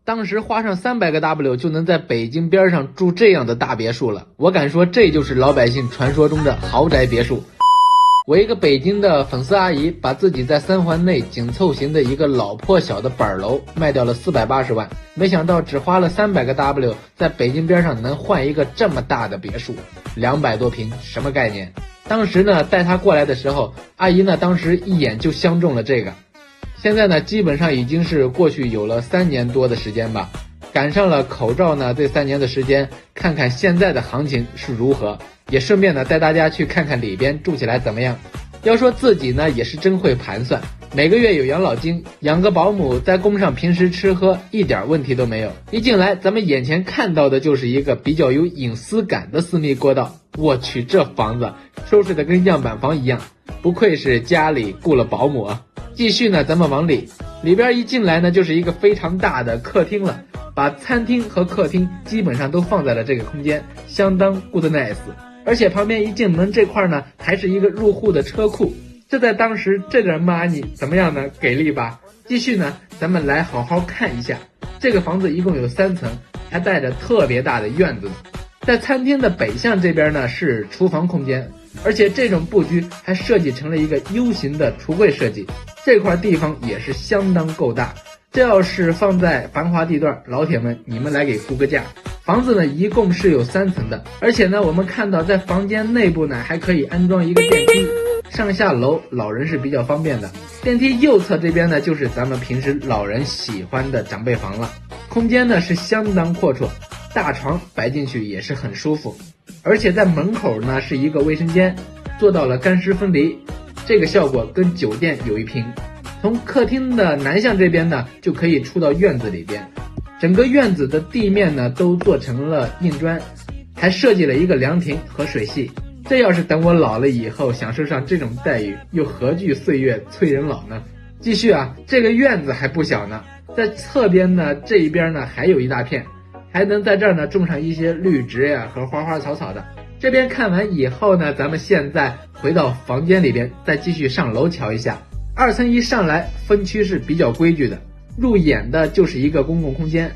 当时花上300个 W 就能在北京边上住这样的大别墅了，我敢说这就是老百姓传说中的豪宅别墅。我一个北京的粉丝阿姨把自己在3环内紧凑型的一个老破小的板楼卖掉了480万，没想到只花了300个 W 在北京边上能换一个这么大的别墅，200多平，什么概念？当时呢带她过来的时候，阿姨呢当时一眼就相中了这个。现在呢基本上已经是过去有了3年多的时间吧，赶上了口罩呢这3年的时间，看看现在的行情是如何，也顺便呢带大家去看看里边住起来怎么样。要说自己呢也是真会盘算，每个月有养老金，养个保姆，再供上平时吃喝，一点问题都没有。一进来咱们眼前看到的就是一个比较有隐私感的私密过道，我去，这房子收拾的跟样板房一样，不愧是家里雇了保姆啊。继续呢咱们往里边一进来呢就是一个非常大的客厅了，把餐厅和客厅基本上都放在了这个空间，相当 good nice。 而且旁边一进门这块呢还是一个入户的车库，这在当时这点 money 怎么样呢？给力吧。继续呢咱们来好好看一下，这个房子一共有3层，还带着特别大的院子。在餐厅的北向这边呢是厨房空间，而且这种布局还设计成了一个 U 型的橱柜设计，这块地方也是相当够大。这要是放在繁华地段，老铁们你们来给估个价。房子呢一共是有3层的，而且呢我们看到在房间内部呢还可以安装一个电梯，上下楼老人是比较方便的。电梯右侧这边呢就是咱们平时老人喜欢的长辈房了，空间呢是相当阔绰，大床摆进去也是很舒服。而且在门口呢是一个卫生间，做到了干湿分离，这个效果跟酒店有一拼。从客厅的南向这边呢就可以出到院子里边，整个院子的地面呢都做成了硬砖，还设计了一个凉亭和水系。这要是等我老了以后享受上这种待遇，又何惧岁月催人老呢？继续啊，这个院子还不小呢，在侧边呢这一边呢还有一大片，还能在这儿呢种上一些绿植呀和花花草草的。这边看完以后呢，咱们现在回到房间里边再继续上楼瞧一下。2层一上来分区是比较规矩的，入眼的就是一个公共空间。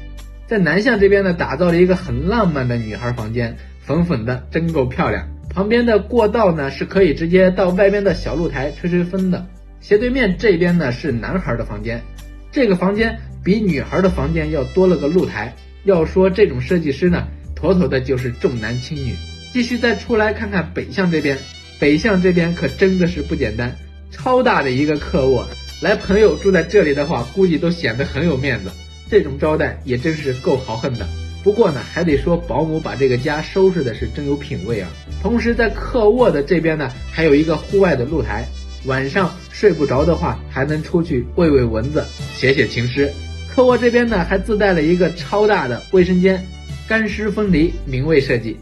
在南向这边呢打造了一个很浪漫的女孩房间，粉粉的真够漂亮。旁边的过道呢是可以直接到外边的小露台吹吹风的。斜对面这边呢是男孩的房间，这个房间比女孩的房间要多了个露台，要说这种设计师呢妥妥的就是重男轻女。继续再出来看看北向这边，北向这边可真的是不简单，超大的一个客卧，来朋友住在这里的话估计都显得很有面子，这种招待也真是够豪横的。不过呢还得说保姆把这个家收拾的是真有品位啊。同时在客卧的这边呢还有一个户外的露台，晚上睡不着的话还能出去喂喂蚊子，写写情诗。客卧这边呢还自带了一个超大的卫生间，干湿分离，名卫设计。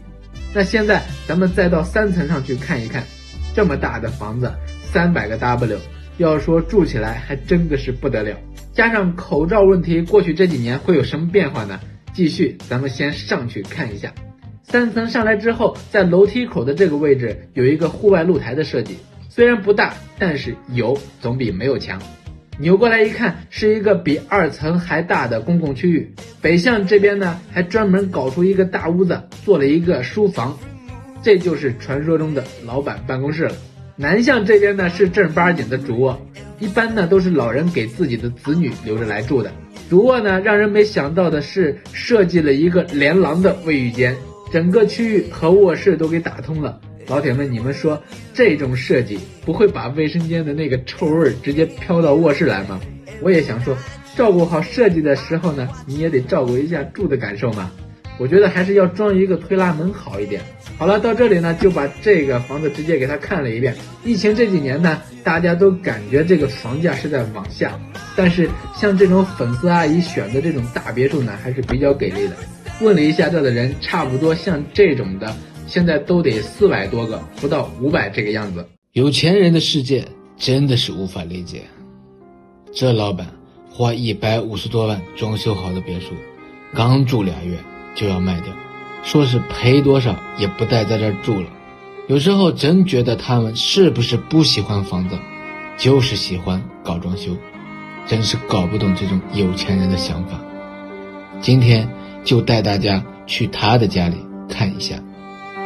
那现在咱们再到3层上去看一看，这么大的房子300个 W， 要说住起来还真的是不得了。加上口罩问题，过去这几年会有什么变化呢？继续咱们先上去看一下。3层上来之后，在楼梯口的这个位置有一个户外露台的设计，虽然不大，但是有总比没有强。扭过来一看，是一个比2层还大的公共区域。北向这边呢还专门搞出一个大屋子，做了一个书房，这就是传说中的老板办公室了。南向这边呢是正八经的主卧，一般呢都是老人给自己的子女留着来住的。主卧呢让人没想到的是设计了一个连廊的卫浴间，整个区域和卧室都给打通了。老铁们，你们说这种设计不会把卫生间的那个臭味直接飘到卧室来吗？我也想说，照顾好设计的时候呢，你也得照顾一下住的感受嘛。我觉得还是要装一个推拉门好一点。好了，到这里呢就把这个房子直接给他看了一遍。疫情这几年呢，大家都感觉这个房价是在往下，但是像这种粉丝阿姨选的这种大别墅呢还是比较给力的。问了一下这的人，差不多像这种的现在都得400多个，不到500这个样子。有钱人的世界真的是无法理解。这老板花150多万装修好的别墅，刚住2月就要卖掉，说是赔多少也不带在这儿住了。有时候真觉得他们是不是不喜欢房子，就是喜欢搞装修，真是搞不懂这种有钱人的想法。今天就带大家去他的家里看一下。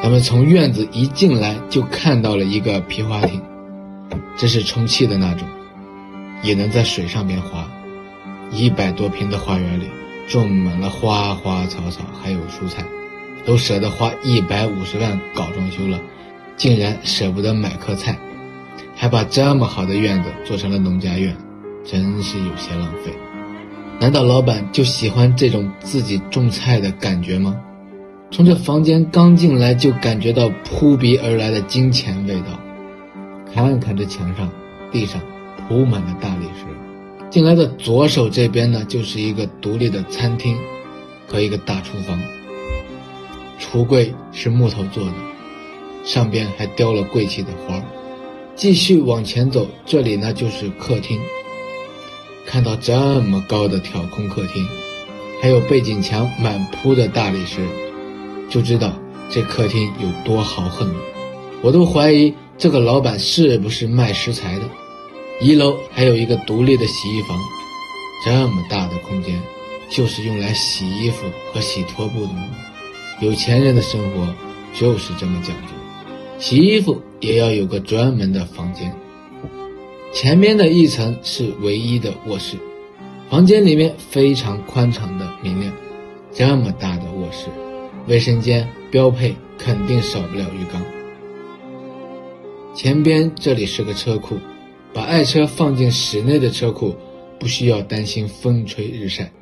咱们从院子一进来就看到了一个皮划艇，这是充气的那种，也能在水上边滑。100多平的花园里种满了花花草草，还有蔬菜，都舍得花150万搞装修了，竟然舍不得买棵菜，还把这么好的院子做成了农家院，真是有些浪费。难道老板就喜欢这种自己种菜的感觉吗？从这房间刚进来就感觉到扑鼻而来的金钱味道，看看这墙上地上铺满了大理石。进来的左手这边呢，就是一个独立的餐厅和一个大厨房，橱柜是木头做的，上边还雕了贵气的花。继续往前走，这里呢就是客厅。看到这么高的挑空客厅，还有背景墙满铺的大理石，就知道这客厅有多豪横了。我都怀疑这个老板是不是卖食材的。1楼还有一个独立的洗衣房，这么大的空间就是用来洗衣服和洗拖布的吗？有钱人的生活就是这么讲究，洗衣服也要有个专门的房间。前面的一层是唯一的卧室，房间里面非常宽敞的明亮。这么大的卧室，卫生间标配肯定少不了浴缸。前边这里是个车库，把爱车放进室内的车库不需要担心风吹日晒。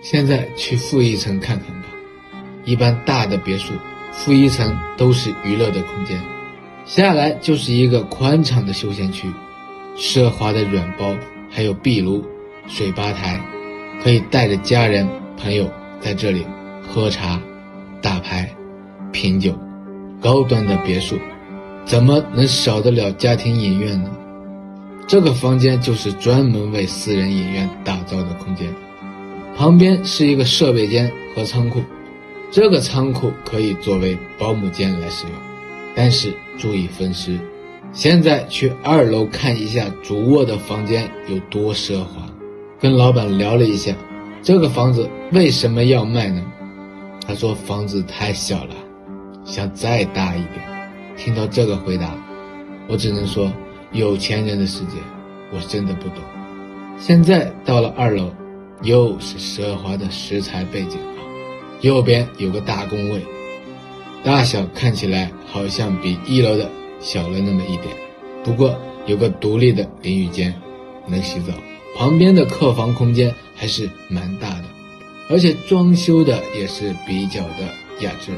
现在去负一层看看吧，一般大的别墅负一层都是娱乐的空间，下来就是一个宽敞的休闲区，奢华的软包，还有壁炉、水吧台，可以带着家人朋友在这里喝茶、打牌、品酒。高端的别墅怎么能少得了家庭影院呢？这个房间就是专门为私人影院打造的空间，旁边是一个设备间和仓库，这个仓库可以作为保姆间来使用，但是注意分尸。现在去2楼看一下主卧的房间有多奢华。跟老板聊了一下，这个房子为什么要卖呢？他说房子太小了，想再大一点。听到这个回答，我只能说有钱人的世界我真的不懂。现在到了2楼，又是奢华的食材背景啊，右边有个大工位，大小看起来好像比1楼的小了那么一点，不过有个独立的淋浴间能洗澡。旁边的客房空间还是蛮大的，而且装修的也是比较的雅致。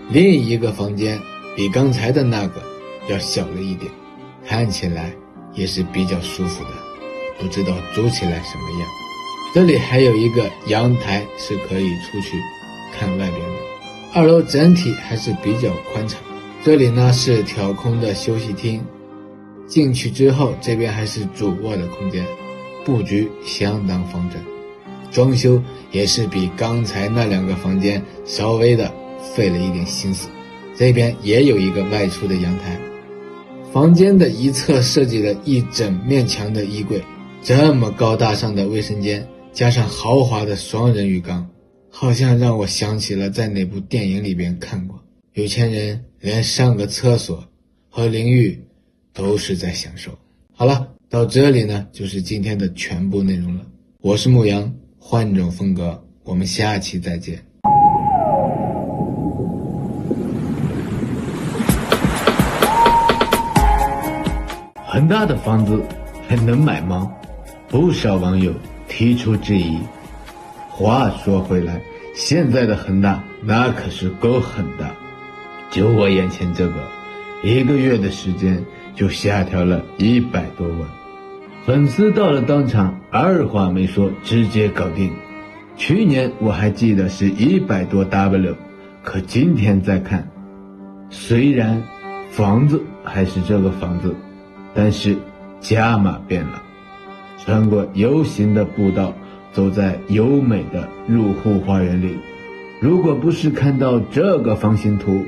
另一个房间比刚才的那个要小了一点，看起来也是比较舒服的，不知道租起来什么样。这里还有一个阳台是可以出去看外边的。2楼整体还是比较宽敞，这里呢是挑空的休息厅，进去之后这边还是主卧的空间，布局相当方正，装修也是比刚才那2个房间稍微的费了一点心思。这边也有一个外出的阳台，房间的一侧设计了一整面墙的衣柜，这么高大上的卫生间加上豪华的双人浴缸，好像让我想起了在哪部电影里边看过，有钱人连上个厕所和淋浴都是在享受。好了，到这里呢就是今天的全部内容了。我是牧羊，换种风格，我们下期再见。很大的房子还能买吗？不少网友提出质疑。话说回来，现在的恒大那可是够狠的，就我眼前这个，1个月的时间就下调了100多万，粉丝到了当场二话没说直接搞定。去年我还记得是100多 W， 可今天再看，虽然房子还是这个房子，但是价码变了。穿过 U 型的步道，走在优美的入户花园里，如果不是看到这个房型图，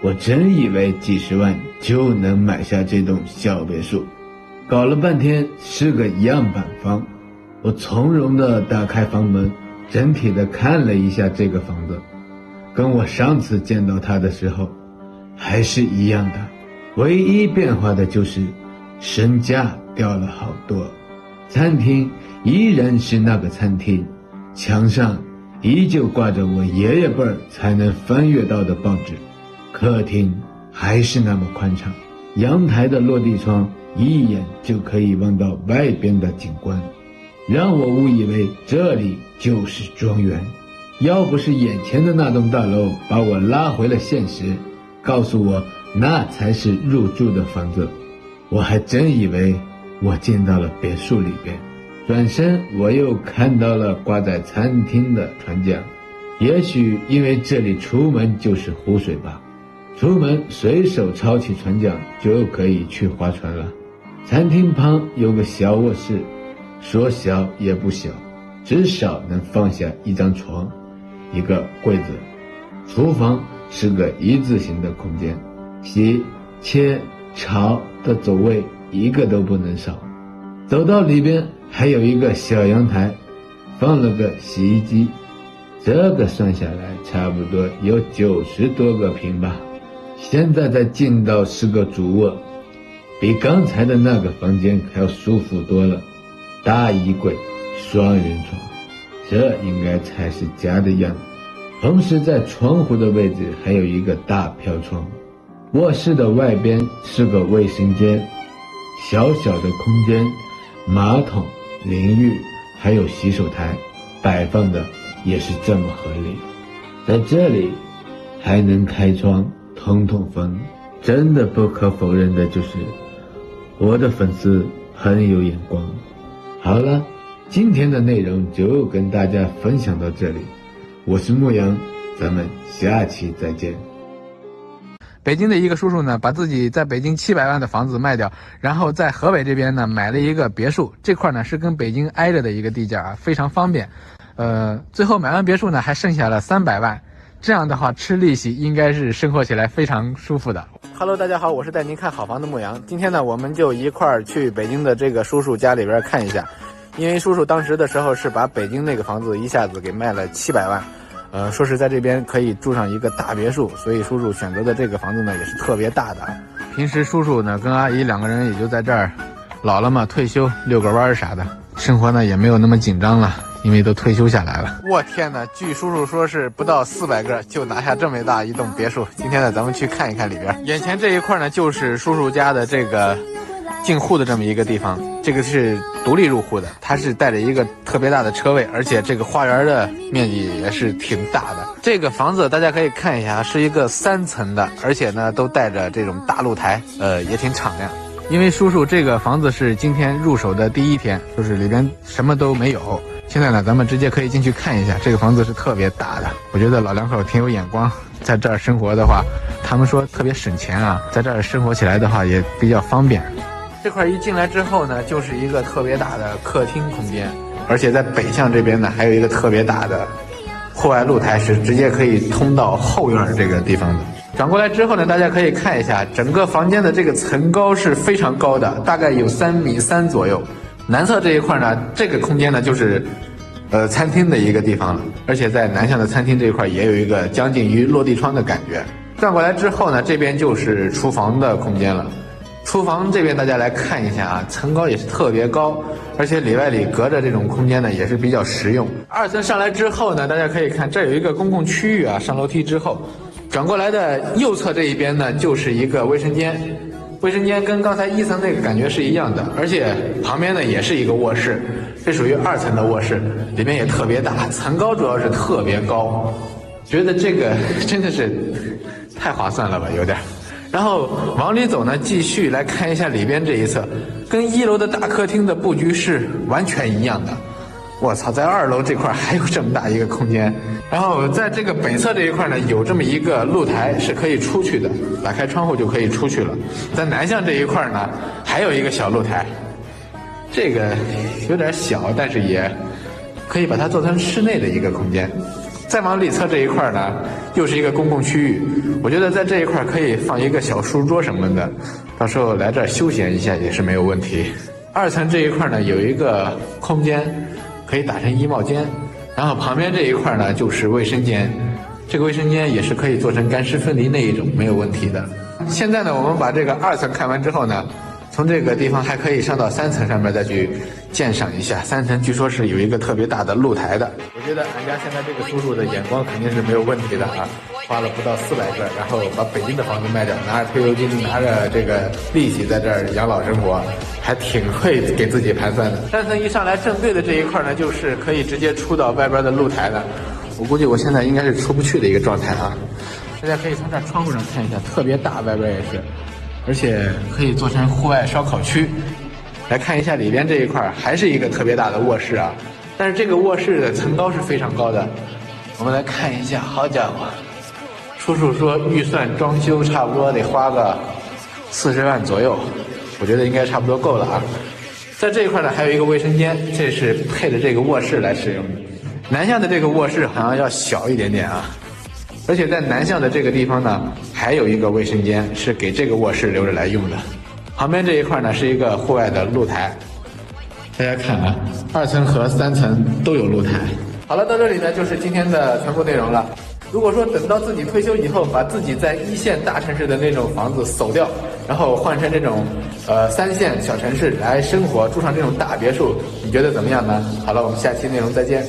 我真以为几十万就能买下这栋小别墅。搞了半天是个样板房，我从容地打开房门，整体的看了一下这个房子，跟我上次见到它的时候还是一样的，唯一变化的就是身价掉了好多。餐厅依然是那个餐厅，墙上依旧挂着我爷爷辈儿才能翻阅到的报纸，客厅还是那么宽敞，阳台的落地窗一眼就可以望到外边的景观，让我误以为这里就是庄园。要不是眼前的那栋大楼把我拉回了现实，告诉我那才是入住的房子，我还真以为我进到了别墅里边。转身我又看到了挂在餐厅的船桨，也许因为这里出门就是湖水吧，出门随手抄起船桨就可以去划船了。餐厅旁有个小卧室，说小也不小，至少能放下一张床，一个柜子。厨房是个一字形的空间，洗、切、炒的走位一个都不能少。走到里边还有一个小阳台，放了个洗衣机，这个算下来差不多有90多个平吧。现在再进到是个主卧，比刚才的那个房间还要舒服多了，大衣柜、双人床，这应该才是家的样子。同时在窗户的位置还有一个大飘窗。卧室的外边是个卫生间，小小的空间，马桶、淋浴还有洗手台摆放的也是这么合理。在这里还能开窗通通风，真的不可否认的就是我的粉丝很有眼光。好了，今天的内容就跟大家分享到这里，我是牧羊，咱们下期再见。北京的一个叔叔呢，把自己在北京700万的房子卖掉，然后在河北这边呢买了一个别墅，这块呢是跟北京挨着的一个地价啊，非常方便。最后买完别墅呢还剩下了300万，这样的话吃利息应该是生活起来非常舒服的。Hello， 大家好，我是带您看好房的牧羊。今天呢，我们就一块儿去北京的这个叔叔家里边看一下，因为叔叔当时的时候是把北京那个房子一下子给卖了700万。说是在这边可以住上一个大别墅，所以叔叔选择的这个房子呢也是特别大的。平时叔叔呢跟阿姨2个人也就在这儿，老了嘛，退休遛个弯啥的，生活呢也没有那么紧张了，因为都退休下来了。我天哪，据叔叔说是不到400个就拿下这么大一栋别墅。今天呢咱们去看一看里边。眼前这一块呢就是叔叔家的这个进户的这么一个地方，这个是独立入户的，它是带着一个特别大的车位，而且这个花园的面积也是挺大的。这个房子大家可以看一下，是一个3层的，而且呢都带着这种大露台，也挺敞亮。因为叔叔这个房子是今天入手的第1天，就是里边什么都没有。现在呢咱们直接可以进去看一下，这个房子是特别大的，我觉得老两口挺有眼光，在这儿生活的话，他们说特别省钱啊，在这儿生活起来的话也比较方便。这块一进来之后呢，就是一个特别大的客厅空间，而且在北向这边呢，还有一个特别大的户外露台，是直接可以通到后院这个地方的。转过来之后呢，大家可以看一下，整个房间的这个层高是非常高的，大概有3.3米左右。南侧这一块呢，这个空间呢就是餐厅的一个地方了，而且在南向的餐厅这一块也有一个将近于落地窗的感觉。转过来之后呢，这边就是厨房的空间了。厨房这边大家来看一下啊，层高也是特别高，而且里外里隔着这种空间呢也是比较实用。2层上来之后呢，大家可以看这有一个公共区域啊，上楼梯之后转过来的右侧这一边呢就是一个卫生间，卫生间跟刚才1层那个感觉是一样的，而且旁边呢也是一个卧室，这属于2层的卧室，里面也特别大，层高主要是特别高，觉得这个真的是太划算了吧，有点。然后往里走呢，继续来看一下里边这一侧，跟1楼的大客厅的布局是完全一样的。我操，在2楼这块还有这么大一个空间。然后在这个北侧这一块呢，有这么一个露台是可以出去的，打开窗户就可以出去了。在南向这一块呢，还有一个小露台，这个有点小，但是也可以把它做成室内的一个空间。再往里侧这一块呢，又是一个公共区域，我觉得在这一块可以放一个小书桌什么的，到时候来这儿休闲一下也是没有问题。2层这一块呢，有一个空间可以打成衣帽间，然后旁边这一块呢就是卫生间，这个卫生间也是可以做成干湿分离那一种，没有问题的。现在呢，我们把这个2层看完之后呢，从这个地方还可以上到3层上面再去鉴赏一下。3层据说是有一个特别大的露台的。我觉得俺家现在这个叔叔的眼光肯定是没有问题的啊，花了不到400个，然后把北京的房子卖掉，拿着退休金，拿着这个利息在这儿养老生活，还挺会给自己盘算的。3层一上来正对的这一块呢，就是可以直接出到外边的露台的。我估计我现在应该是出不去的一个状态啊。大家可以从这窗户上看一下，特别大，外边也是，而且可以做成户外烧烤区。来看一下里边这一块，还是一个特别大的卧室啊，但是这个卧室的层高是非常高的。我们来看一下，好家伙，叔叔说预算装修差不多得花个40万左右，我觉得应该差不多够了啊。在这一块呢，还有一个卫生间，这是配着这个卧室来使用的。南向的这个卧室好像要小一点点啊。而且在南向的这个地方呢，还有一个卫生间是给这个卧室留着来用的。旁边这一块呢是一个户外的露台。大家看啊，2层和3层都有露台。好了，到这里呢就是今天的全部内容了。如果说等到自己退休以后，把自己在1线大城市的那种房子馊掉，然后换成这种3线小城市来生活，住上这种大别墅，你觉得怎么样呢？好了，我们下期内容再见。